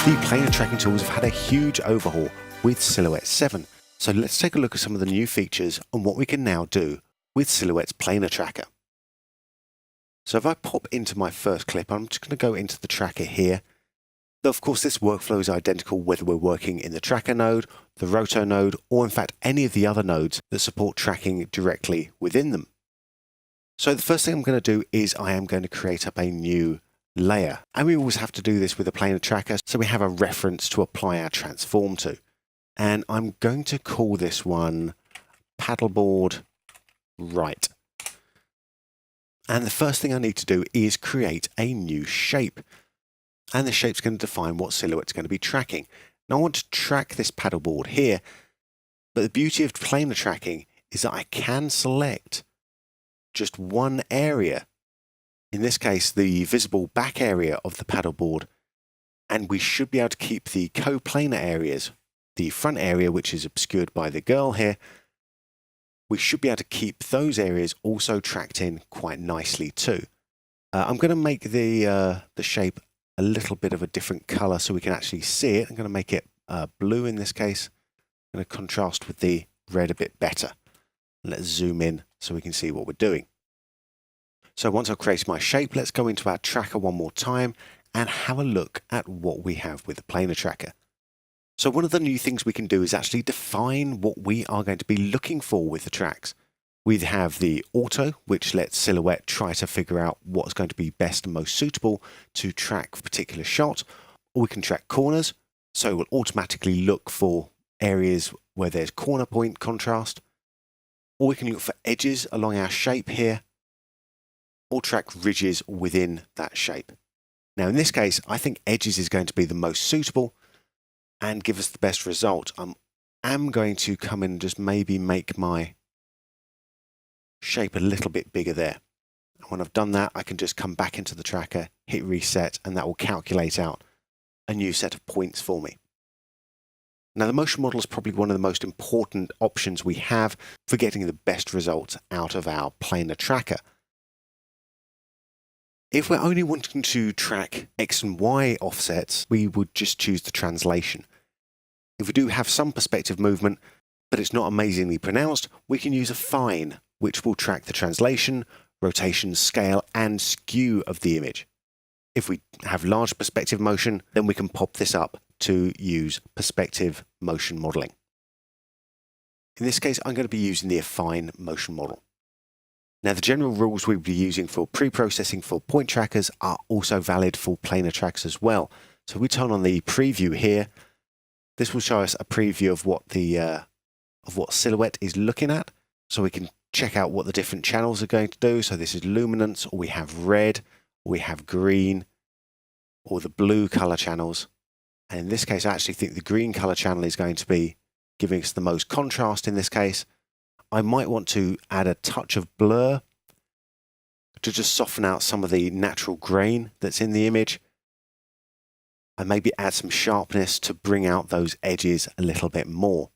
The planar tracking tools have had a huge overhaul with Silhouette 7, so let's take a look at some of the new features and what we can now do with Silhouette's Planar Tracker. So if I pop into my first clip, I'm just going to go into the tracker here. Though of course this workflow is identical whether we're working in the tracker node, the roto node, or in fact any of the other nodes that support tracking directly within them. So the first thing I'm going to do is I am going to create up a new layer, and we always have to do this with a planar tracker so we have a reference to apply our transform to. And I'm going to call this one paddleboard right. And the first thing I need to do is create a new shape. And the shape's going to define what silhouette's going to be tracking. Now I want to track this paddleboard here, but the beauty of planar tracking is that I can select just one area, in this case the visible back area of the paddleboard, and we should be able to keep the coplanar areas, the front area which is obscured by the girl here, we should be able to keep those areas also tracked in quite nicely too. I'm going to make the shape a little bit of a different color so we can actually see it. I'm going to make it blue in this case. I'm going to contrast with the red a bit better. Let's zoom in so we can see what we're doing. So once I've created my shape, let's go into our tracker one more time and have a look at what we have with the planar tracker. So one of the new things we can do is actually define what we are going to be looking for with the tracks. We have the auto, which lets Silhouette try to figure out what's going to be best and most suitable to track a particular shot, or we can track corners, so it will automatically look for areas where there's corner point contrast, or we can look for edges along our shape here, or track ridges within that shape. Now in this case, I think edges is going to be the most suitable and give us the best result. I'm going to come in and just maybe make my shape a little bit bigger there. And when I've done that, I can just come back into the tracker, hit reset, and that will calculate out a new set of points for me. Now the motion model is probably one of the most important options we have for getting the best results out of our planar tracker. If we're only wanting to track X and Y offsets, we would just choose the translation. If we do have some perspective movement, but it's not amazingly pronounced, we can use a fine, which will track the translation, rotation, scale, and skew of the image. If we have large perspective motion, then we can pop this up to use perspective motion modeling. In this case, I'm going to be using the affine motion model. Now, the general rules we'll be using for pre-processing for point trackers are also valid for planar tracks as well. So we turn on the preview here. This will show us a preview of what Silhouette is looking at, so we can check out what the different channels are going to do. So this is luminance, or we have red, or we have green, or the blue color channels. And in this case, I actually think the green color channel is going to be giving us the most contrast in this case. I might want to add a touch of blur to just soften out some of the natural grain that's in the image, and maybe add some sharpness to bring out those edges a little bit more.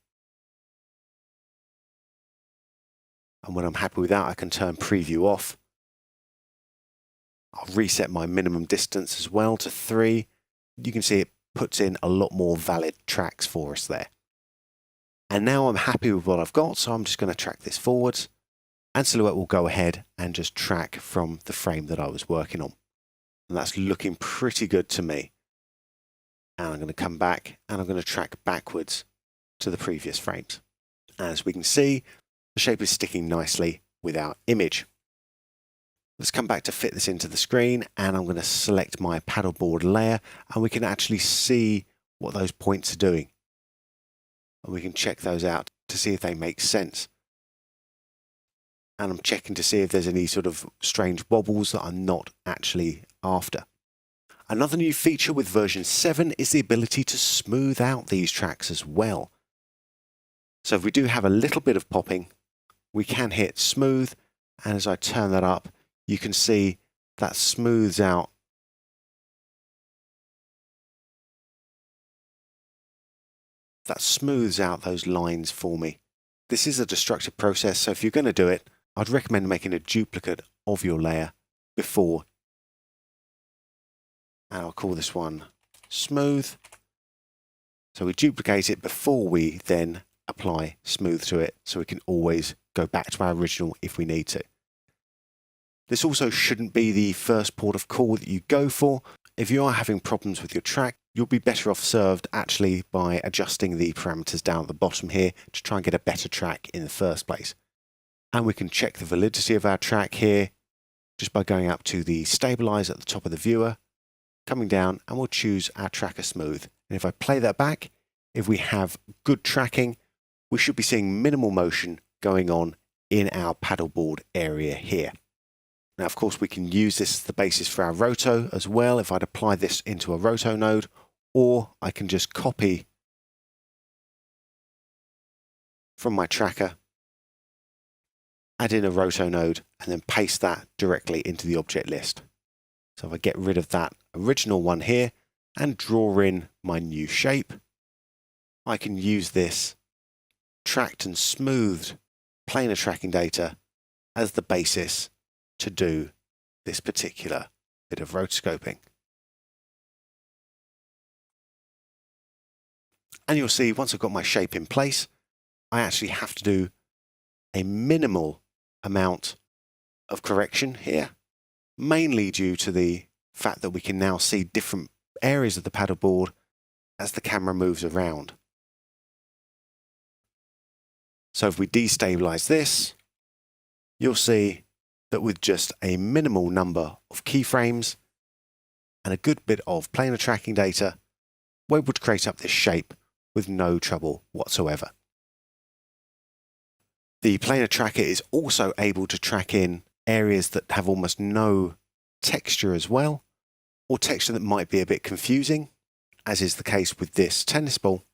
And when I'm happy with that, I can turn preview off. I'll reset my minimum distance as well to 3. You can see it puts in a lot more valid tracks for us there. And now I'm happy with what I've got, so I'm just going to track this forwards, and Silhouette will go ahead and just track from the frame that I was working on. And that's looking pretty good to me. And I'm going to come back and I'm going to track backwards to the previous frames. As we can see, the shape is sticking nicely with our image. Let's come back to fit this into the screen, and I'm going to select my paddleboard layer, and we can actually see what those points are doing. And we can check those out to see if they make sense. And I'm checking to see if there's any sort of strange wobbles that I'm not actually after. Another new feature with version 7 is the ability to smooth out these tracks as well. So if we do have a little bit of popping, we can hit smooth, and as I turn that up, you can see that smooths out those lines for me. This is a destructive process, so if you're going to do it, I'd recommend making a duplicate of your layer before. And I'll call this one smooth. So we duplicate it before we then apply smooth to it, so we can always go back to our original if we need to. This also shouldn't be the first port of call that you go for. If you are having problems with your track, you'll be better off served actually by adjusting the parameters down at the bottom here to try and get a better track in the first place. And we can check the validity of our track here just by going up to the stabilize at the top of the viewer, coming down, and we'll choose our tracker smooth. And if I play that back, if we have good tracking, we should be seeing minimal motion going on in our paddleboard area here. Now, of course, we can use this as the basis for our roto as well if I'd apply this into a roto node, or I can just copy from my tracker, add in a roto node, and then paste that directly into the object list. So if I get rid of that original one here and draw in my new shape, I can use this tracked and smoothed planar tracking data as the basis to do this particular bit of rotoscoping. And you'll see once I've got my shape in place, I actually have to do a minimal amount of correction here, mainly due to the fact that we can now see different areas of the paddleboard as the camera moves around. So if we destabilize this, you'll see that with just a minimal number of keyframes and a good bit of planar tracking data, we're able to create up this shape with no trouble whatsoever. The planar tracker is also able to track in areas that have almost no texture as well, or texture that might be a bit confusing, as is the case with this tennis ball.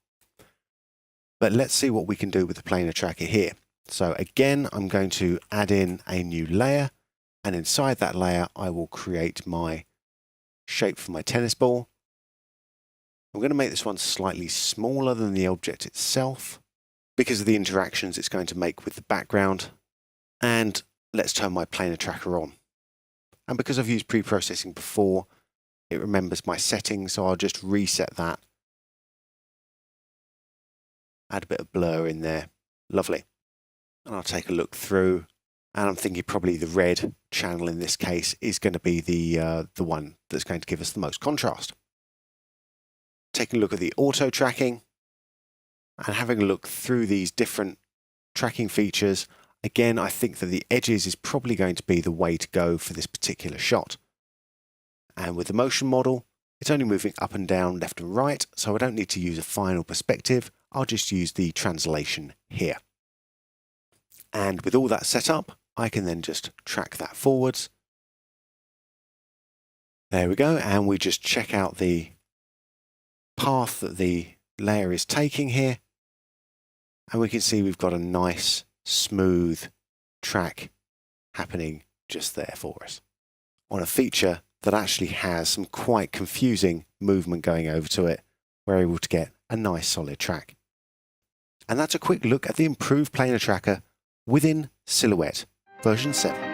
But let's see what we can do with the planar tracker here. So again, I'm going to add in a new layer, and inside that layer, I will create my shape for my tennis ball. I'm going to make this one slightly smaller than the object itself because of the interactions it's going to make with the background. And let's turn my planar tracker on. And because I've used pre-processing before, it remembers my settings, so I'll just reset that. Add a bit of blur in there. Lovely. And I'll take a look through, and I'm thinking probably the red channel in this case is going to be the one that's going to give us the most contrast. Taking a look at the auto tracking and having a look through these different tracking features, again, I think that the edges is probably going to be the way to go for this particular shot. And with the motion model, it's only moving up and down, left and right, so I don't need to use a final perspective. I'll just use the translation here. And with all that set up, I can then just track that forwards. There we go, and we just check out the path that the layer is taking here. And we can see we've got a nice, smooth track happening just there for us on a feature that actually has some quite confusing movement going over to it. We're able to get a nice solid track. And that's a quick look at the improved planar tracker within Silhouette version 7.